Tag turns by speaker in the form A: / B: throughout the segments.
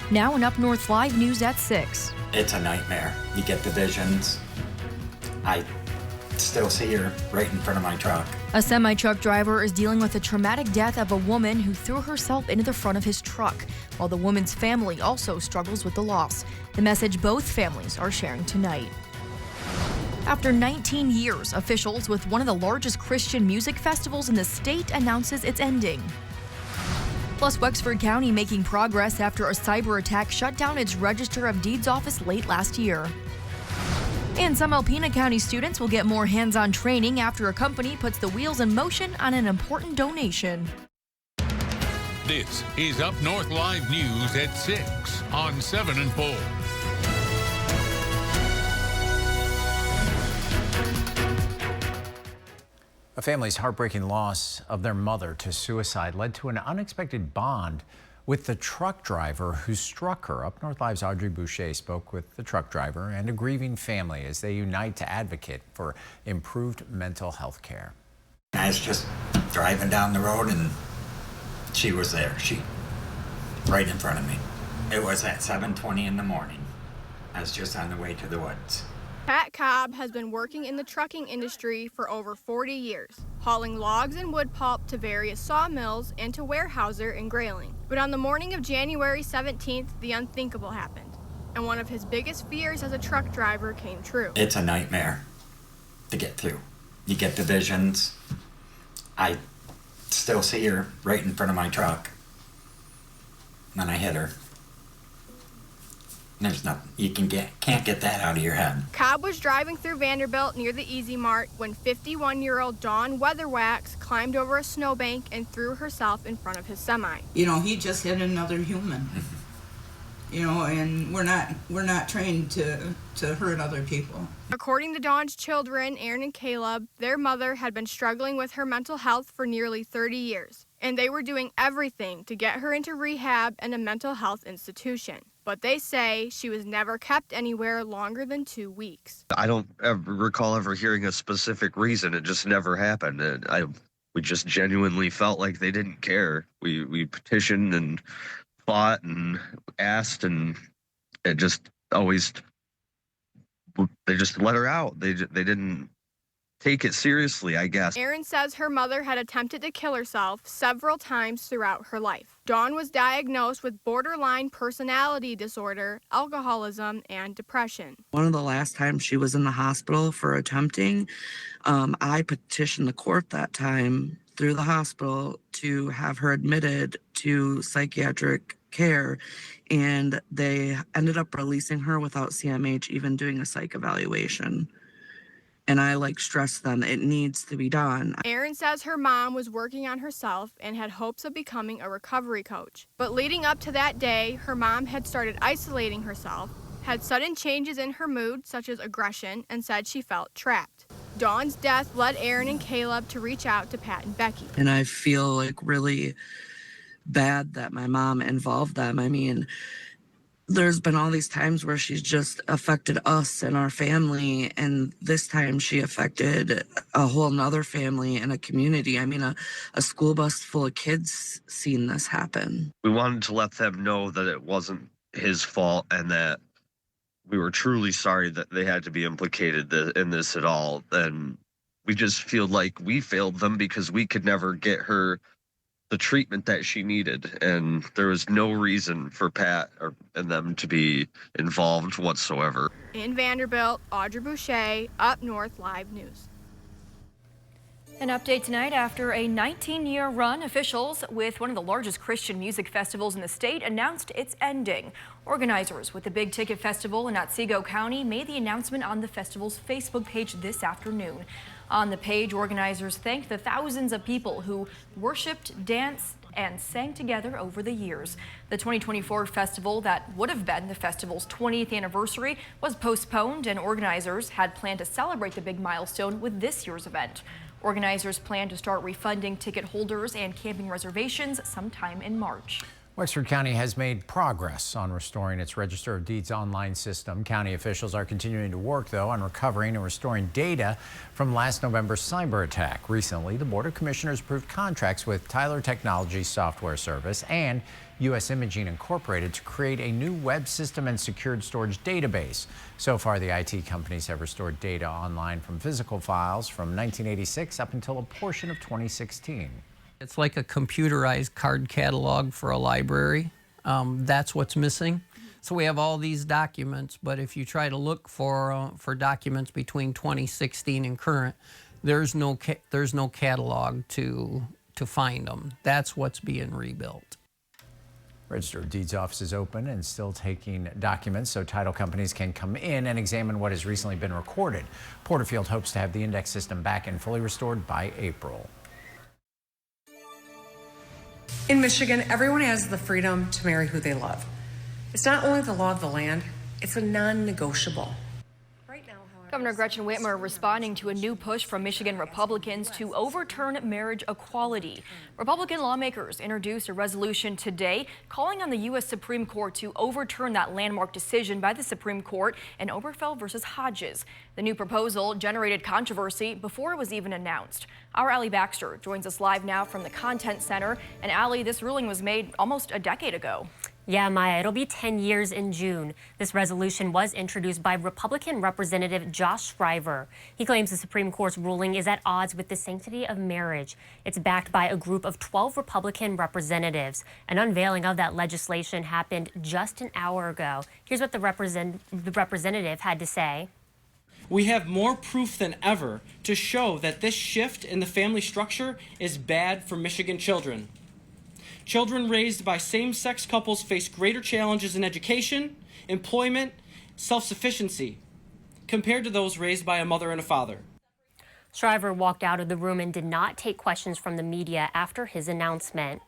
A: Now in Up North Live News at 6.
B: It's a nightmare. You get the visions. I still see her right in front of my truck.
A: A semi-truck driver is dealing with the traumatic death of a woman who threw herself into the front of his truck, while the woman's family also struggles with the loss. The message both families are sharing tonight. After 19 years, officials with one of the largest Christian music festivals in the state announces it's ending. Plus, Wexford County making progress after a cyber attack shut down its Register of Deeds office late last year. And some Alpena County students will get more hands-on training after a company puts the wheels in motion on an important donation.
C: This is Up North Live News at 6 on 7 and 4.
D: A family's heartbreaking loss of their mother to suicide led to an unexpected bond with the truck driver who struck her. Up North Live's Audrey Boucher spoke with the truck driver and a grieving family as they unite to advocate for improved mental health care.
B: I was just driving down the road and she was there. Right in front of me. It was at 7:20 in the morning. I was just on the way to the woods.
E: Pat Cobb has been working in the trucking industry for over 40 years, hauling logs and wood pulp to various sawmills and to Weyerhaeuser in Grayling. But on the morning of January 17th, the unthinkable happened, and one of his biggest fears as a truck driver came true.
B: It's a nightmare to get through. You get the visions. I still see her right in front of my truck. Then I hit her. There's nothing. You can't get that out of your head.
E: Cobb was driving through Vanderbilt near the Easy Mart when 51-year-old Dawn Weatherwax climbed over a snowbank and threw herself in front of his semi.
F: He just hit another human. And we're not trained to hurt other people.
E: According to Dawn's children, Aaron and Caleb, their mother had been struggling with her mental health for nearly 30 years, and they were doing everything to get her into rehab and a mental health institution. But they say she was never kept anywhere longer than 2 weeks.
G: I don't ever recall ever hearing a specific reason. It just never happened. We just genuinely felt like they didn't care. We petitioned and fought and asked, and it just always, they just let her out. They didn't take it seriously, I guess.
E: Erin says her mother had attempted to kill herself several times throughout her life. Dawn was diagnosed with borderline personality disorder, alcoholism, and depression.
H: One of the last times she was in the hospital for attempting, I petitioned the court that time through the hospital to have her admitted to psychiatric care, and they ended up releasing her without CMH even doing a psych evaluation. And I stressed them, it needs to be done.
E: Erin says her mom was working on herself and had hopes of becoming a recovery coach. But leading up to that day, her mom had started isolating herself, had sudden changes in her mood, such as aggression, and said she felt trapped. Dawn's death led Erin and Caleb to reach out to Pat and Becky.
H: And I feel really bad that my mom involved them. There's been all these times where she's just affected us and our family, and this time she affected a whole nother family and a community. A school bus full of kids seen this happen.
G: We wanted to let them know that it wasn't his fault and that we were truly sorry that they had to be implicated in this at all. And we just feel like we failed them because we could never get her the treatment that she needed, and there was no reason for Pat and them to be involved whatsoever.
E: In Vanderbilt, Audrey Boucher, Up North Live News.
A: An update tonight after a 19-year run, officials with one of the largest Christian music festivals in the state announced it's ending. Organizers with the Big Ticket Festival in Otsego County made the announcement on the festival's Facebook page this afternoon. On the page, organizers thanked the thousands of people who worshiped, danced, and sang together over the years. The 2024 festival that would have been the festival's 20th anniversary was postponed, and organizers had planned to celebrate the big milestone with this year's event. Organizers plan to start refunding ticket holders and camping reservations sometime in March.
D: Wexford County has made progress on restoring its Register of Deeds online system. County officials are continuing to work, though, on recovering and restoring data from last November's cyber attack. Recently, the Board of Commissioners approved contracts with Tyler Technologies Software Service and U.S. Imaging Incorporated to create a new web system and secured storage database. So far, the IT companies have restored data online from physical files from 1986 up until a portion of 2016.
I: It's like a computerized card catalog for a library. That's what's missing. So we have all these documents, but if you try to look for documents between 2016 and current, there's no catalog to find them. That's what's being rebuilt.
D: Register of Deeds office is open and still taking documents so title companies can come in and examine what has recently been recorded. Porterfield hopes to have the index system back and fully restored by April.
J: In Michigan, everyone has the freedom to marry who they love. It's not only the law of the land, it's a non-negotiable.
A: Governor Gretchen Whitmer responding to a new push from Michigan Republicans to overturn marriage equality. Republican lawmakers introduced a resolution today calling on the U.S. Supreme Court to overturn that landmark decision by the Supreme Court in Obergefell versus Hodges. The new proposal generated controversy before it was even announced. Our Allie Baxter joins us live now from the Content Center. And Allie, this ruling was made almost a decade ago.
K: Yeah, Maya, it'll be 10 years in June. This resolution was introduced by Republican Representative Josh Shriver. He claims the Supreme Court's ruling is at odds with the sanctity of marriage. It's backed by a group of 12 Republican representatives. An unveiling of that legislation happened just an hour ago. Here's what the representative had to say.
L: We have more proof than ever to show that this shift in the family structure is bad for Michigan children. Children raised by same-sex couples face greater challenges in education, employment, self-sufficiency, compared to those raised by a mother and a father.
K: Shriver walked out of the room and did not take questions from the media after his announcement.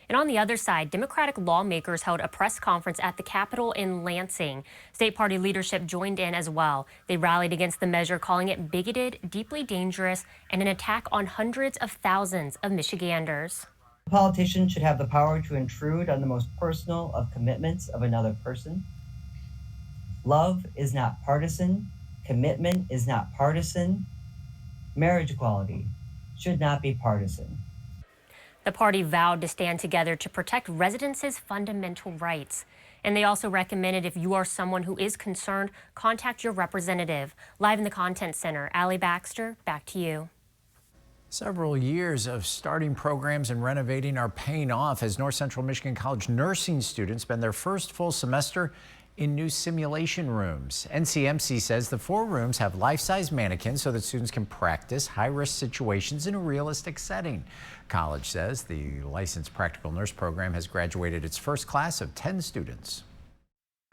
K: And on the other side, Democratic lawmakers held a press conference at the Capitol in Lansing. State party leadership joined in as well. They rallied against the measure, calling it bigoted, deeply dangerous, and an attack on hundreds of thousands of Michiganders.
M: Politicians should have the power to intrude on the most personal of commitments of another person. Love is not partisan. Commitment is not partisan. Marriage equality should not be partisan.
K: The party vowed to stand together to protect residents' fundamental rights. And they also recommended if you are someone who is concerned, contact your representative. Live in the Content Center, Allie Baxter, back to you.
D: Several years of starting programs and renovating are paying off as North Central Michigan College nursing students spend their first full semester in new simulation rooms. NCMC says the 4 rooms have life-size mannequins so that students can practice high-risk situations in a realistic setting. College says the licensed practical nurse program has graduated its first class of 10 students.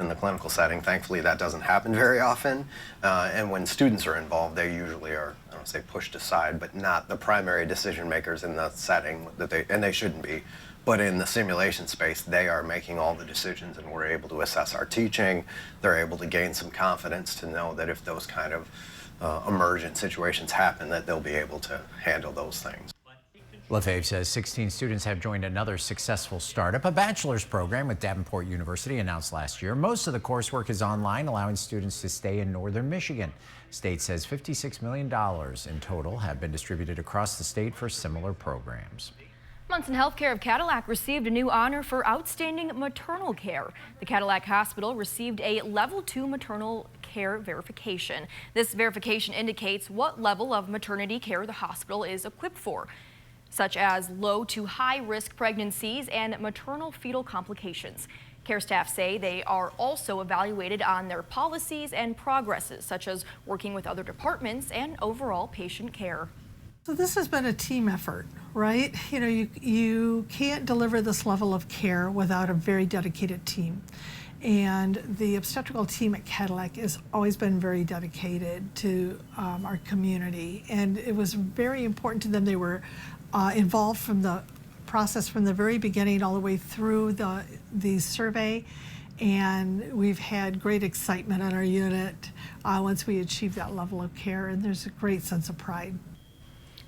N: In the clinical setting, thankfully, that doesn't happen very often. And when students are involved, they usually are, I don't say pushed aside, but not the primary decision makers in the setting, and they shouldn't be. But in the simulation space, they are making all the decisions, and we're able to assess our teaching. They're able to gain some confidence to know that if those kind of emergent situations happen, that they'll be able to handle those things.
D: LaFave says 16 students have joined another successful startup, a bachelor's program with Davenport University announced last year. Most of the coursework is online, allowing students to stay in northern Michigan. State says $56 million in total have been distributed across the state for similar programs.
A: Munson Healthcare of Cadillac received a new honor for outstanding maternal care. The Cadillac Hospital received a Level 2 maternal care verification. This verification indicates what level of maternity care the hospital is equipped for, such as low to high risk pregnancies and maternal fetal complications. Care staff say they are also evaluated on their policies and progresses, such as working with other departments and overall patient care.
O: So this has been a team effort, right? You know, you can't deliver this level of care without a very dedicated team. And the obstetrical team at Cadillac has always been very dedicated to our community. And it was very important to them. They were involved from the process from the very beginning all the way through the survey. And we've had great excitement on our unit once we achieved that level of care. And there's a great sense of pride.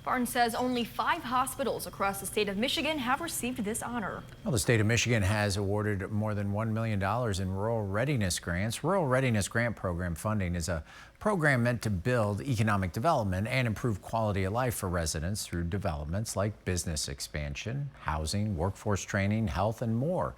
A: Barnes says only 5 hospitals across the state of Michigan have received this honor.
D: Well, the state of Michigan has awarded more than $1 million in rural readiness grants. Rural Readiness Grant Program funding is a program meant to build economic development and improve quality of life for residents through developments like business expansion, housing, workforce training, health, and more.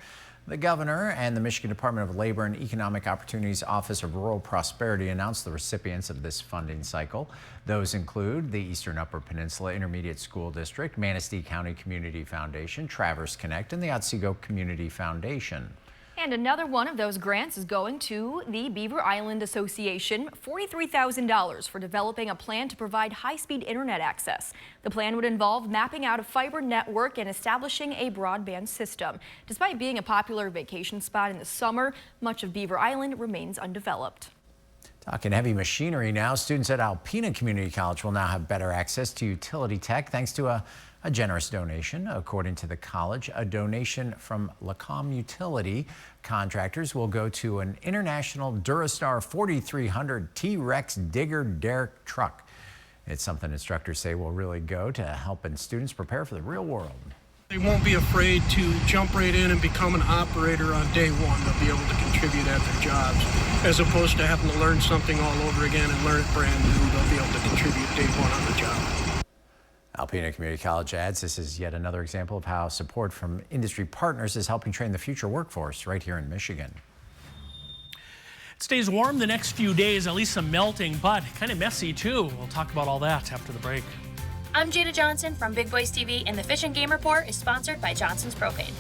D: The governor and the Michigan Department of Labor and Economic Opportunities Office of Rural Prosperity announced the recipients of this funding cycle. Those include the Eastern Upper Peninsula Intermediate School District, Manistee County Community Foundation, Traverse Connect, and the Otsego Community Foundation.
A: And another one of those grants is going to the Beaver Island Association, $43,000 for developing a plan to provide high-speed internet access. The plan would involve mapping out a fiber network and establishing a broadband system. Despite being a popular vacation spot in the summer, much of Beaver Island remains undeveloped.
D: Talking heavy machinery now, students at Alpena Community College will now have better access to utility tech thanks to a generous donation. According to the college, a donation from Lacom Utility contractors will go to an International Durastar 4300 T-Rex digger derrick truck. It's something instructors say will really go to helping students prepare for the real world.
P: They won't be afraid to jump right in and become an operator on day one. They'll be able to contribute at their jobs, as opposed to having to learn something all over again and learn it brand new. They'll be able to contribute day one on the job.
D: Alpena Community College adds this is yet another example of how support from industry partners is helping train the future workforce right here in Michigan.
Q: It stays warm the next few days, at least some melting, but kind of messy too. We'll talk about all that after the break.
R: I'm Jada Johnson from Big Boys TV, and the Fish and Game Report is sponsored by Johnson's Propane.